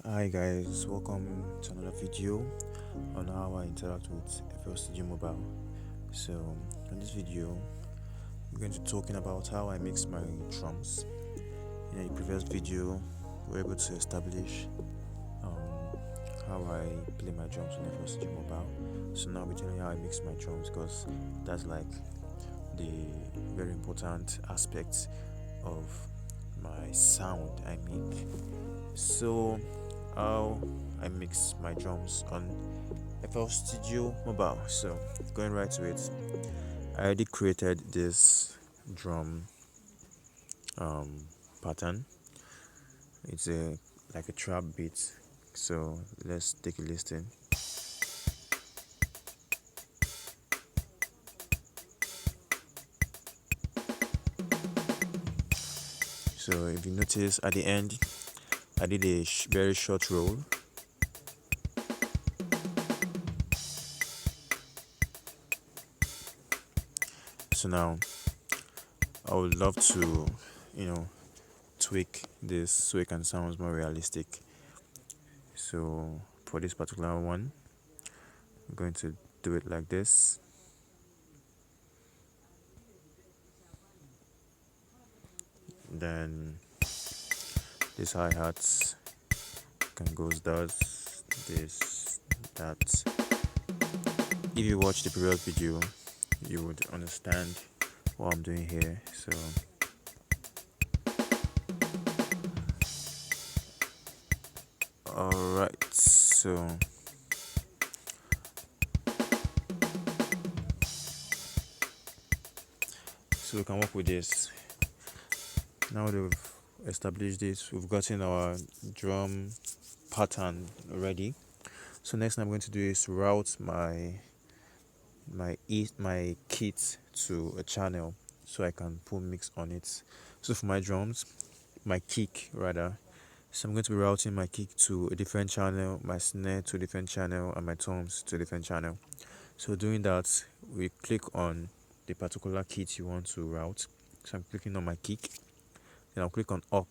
Hi guys, welcome to another video on how I interact with FL Studio Mobile. So in this video, I'm going to be talking about how I mix my drums. In the previous video, we were able to establish um, how I play my drums on FL Studio Mobile. So now we're telling you how I mix my drums because that's like the very important aspect of my sound I make. So how I mix my drums on FL Studio Mobile. So going right to it, I already created this drum um, pattern. It's a like a trap beat. So let's take a listen. So if you notice at the end, I did a very short roll. So now I would love to, tweak this so it can sound more realistic. So for this particular one, I'm going to do it like this. Then this hi-hats can goes does this that. If you watch the previous video, you would understand what I'm doing here. So alright, so we can work with this. Now that we've established this, we've gotten our drum pattern ready. So next thing I'm going to do is route my kit to a channel so I can put mix on it. So for my drums, my kick rather, so I'm going to be routing my kick to a different channel, my snare to a different channel, and my toms to a different channel. So doing that, we click on the particular kit you want to route. So I'm clicking on my kick, then I'll click on aux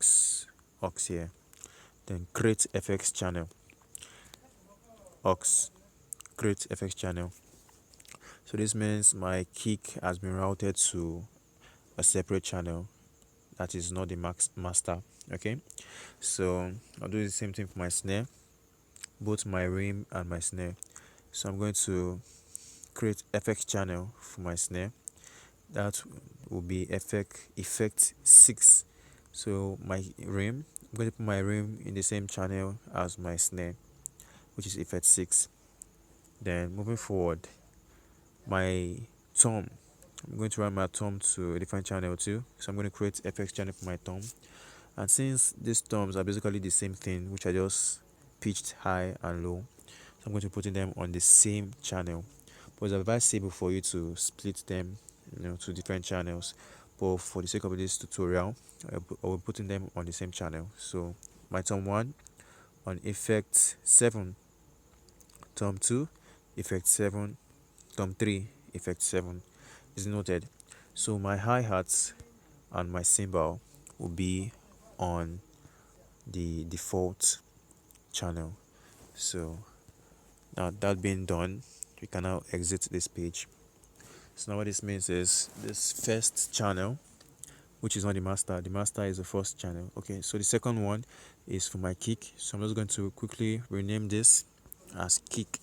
here, then create FX channel, aux, create FX channel. So this means my kick has been routed to a separate channel that is not the master. Okay, so I'll do the same thing for my snare, both my rim and my snare. So I'm going to create FX channel for my snare. That will be effect 6. So my rim, I'm going to put my rim in the same channel as my snare, which is effect 6. Then moving forward, my tom, I'm going to run my tom to a different channel too. So I'm going to create FX channel for my tom. And since these toms are basically the same thing, which I just pitched high and low, so I'm going to put them on the same channel. But it's advisable for you to split them, to different channels. But for the sake of this tutorial, I will be putting them on the same channel. So my tom 1 on effect 7, tom 2 effect 7, tom 3 effect 7 is noted. So my hi-hats and my cymbal will be on the default channel. So now that being done, we can now exit this page. So now what this means is this first channel, which is not the master is the first channel. Okay, so the second one is for my kick. So I'm just going to quickly rename this as kick.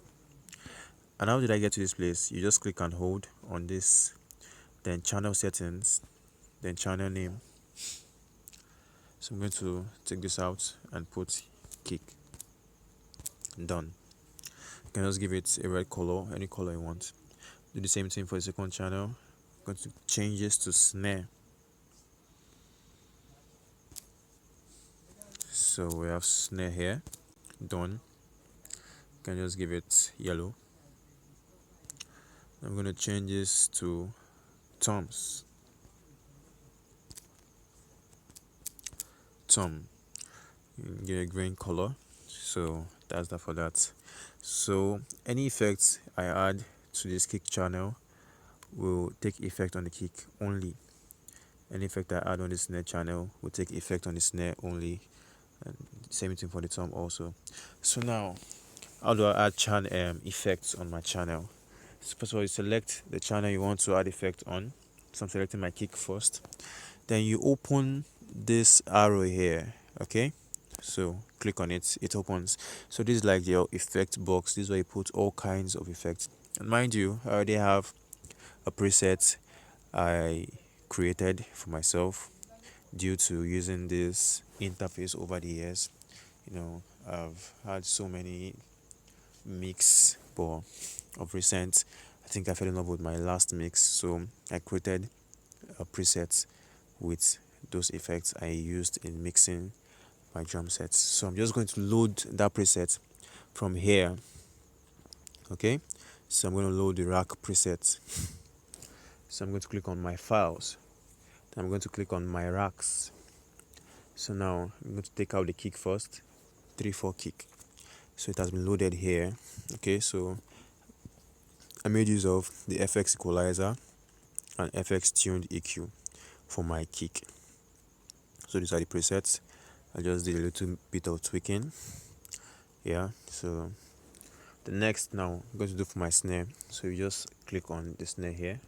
And how did I get to this place? You just click and hold on this, then channel settings, then channel name. So I'm going to take this out and put kick. Done. You can just give it a red color, any color you want. Do the same thing for the second channel. I'm going to change this to snare. So we have snare here. Done. You can just give it yellow. I'm going to change this to toms. Tom. You get a green color. So that's that for that. So any effects I add to this kick channel will take effect on the kick only. Any effect I add on the snare channel will take effect on the snare only. And Same thing for the tom also. So now, how do I add effects on my channel? So first of all, you select the channel you want to add effect on. So I'm selecting my kick first. Then you open this arrow here, okay? So click on it, it opens. So this is like your effect box. This is where you put all kinds of effects. And mind you, I already have a preset I created for myself due to using this interface over the years. I've had so many mix, but of recent, I think I fell in love with my last mix, so I created a preset with those effects I used in mixing my drum sets. So I'm just going to load that preset from here. Okay, so I'm going to load the rack preset. So I'm going to click on my files. Then I'm going to click on my racks. So now I'm going to take out the kick first, 3/4 kick. So it has been loaded here. Okay, so I made use of the FX equalizer and FX tuned EQ for my kick. So these are the presets. I just did a little bit of tweaking. Yeah, so the next now I'm going to do for my snare. So you just click on the snare here.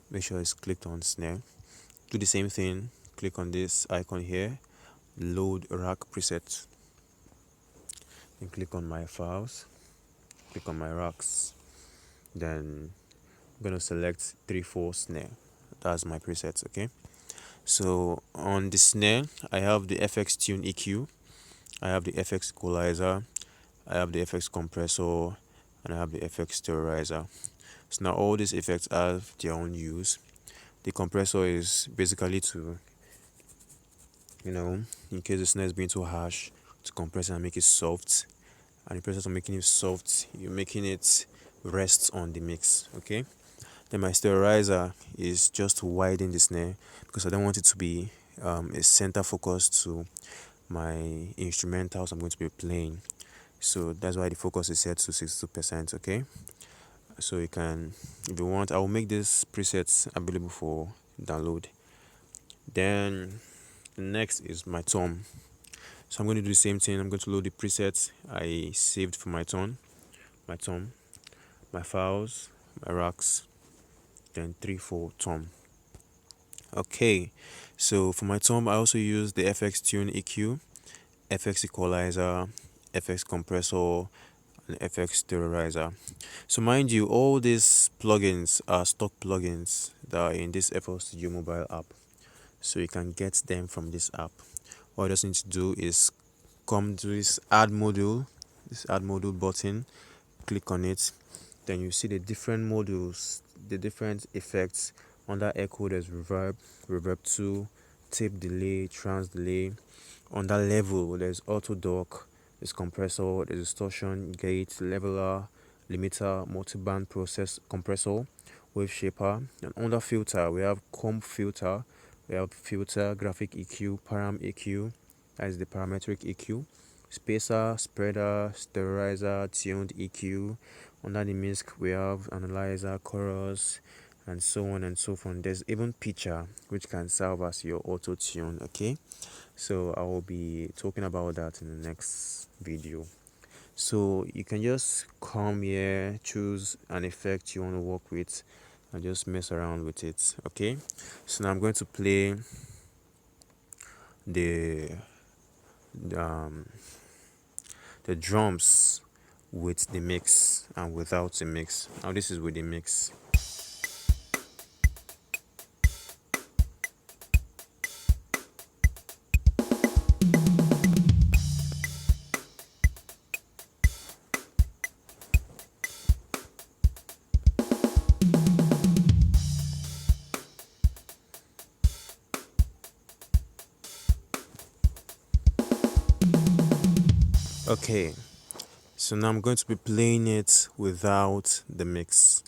Make sure it's clicked on snare. Do the same thing. Click on this icon here. Load rack preset. Then click on my files. Click on my racks. Then I'm going to select 3/4 snare. That's my presets, okay? So on the snare, I have the FX tune EQ, I have the FX equalizer, I have the FX compressor, and I have the FX terrorizer. So now all these effects have their own use. The compressor is basically to, in case the snare is being too harsh, to compress it and make it soft. And the process of making it soft, you're making it rest on the mix, okay? Then my sterilizer is just to widen the snare because I don't want it to be a center focus to my instrumentals I'm going to be playing. So that's why the focus is set to 62%, okay? So you can, if you want, I will make this presets available for download. Then the next is my tom. So I'm going to do the same thing. I'm going to load the presets I saved for my tom, my files, my racks, then 3/4 tom. Okay, so for my tom, I also use the FX Tune EQ, FX Equalizer, FX Compressor, and FX Terrorizer. So mind you, all these plugins are stock plugins that are in this FL Studio mobile app. So you can get them from this app. All you just need to do is come to this add module button, click on it, then you see the different modules, the different effects. Under echo there's reverb 2, tape delay, trans delay. Under level there's auto dock, there's compressor, there's distortion, gate, leveler, limiter, multiband process compressor, wave shaper. And under filter we have comb filter, we have filter, graphic EQ, param EQ, that is the parametric EQ, spacer, spreader, sterilizer, tuned EQ. Under the MISC we have analyzer, chorus, and so on and so forth. There's even pitcher, which can serve as your auto tune, okay? So I will be talking about that in the next video. So you can just come here, choose an effect you want to work with, and just mess around with it, okay? So now I'm going to play the the drums with the mix and without the mix. Now this is with the mix. Okay, so now I'm going to be playing it without the mix.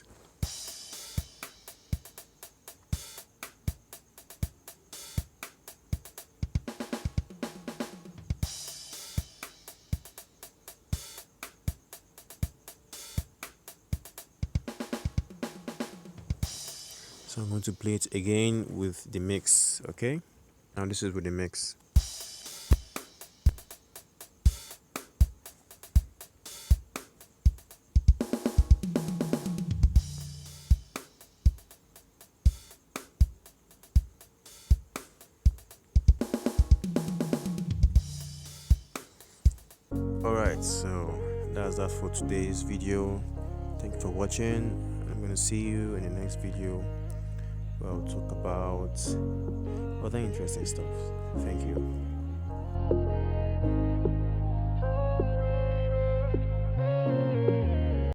So I'm going to play it again with the mix, okay? Now this is with the mix. So that's that for today's video. Thank you for watching. I'm gonna see you in the next video where I'll talk about other interesting stuff. Thank you.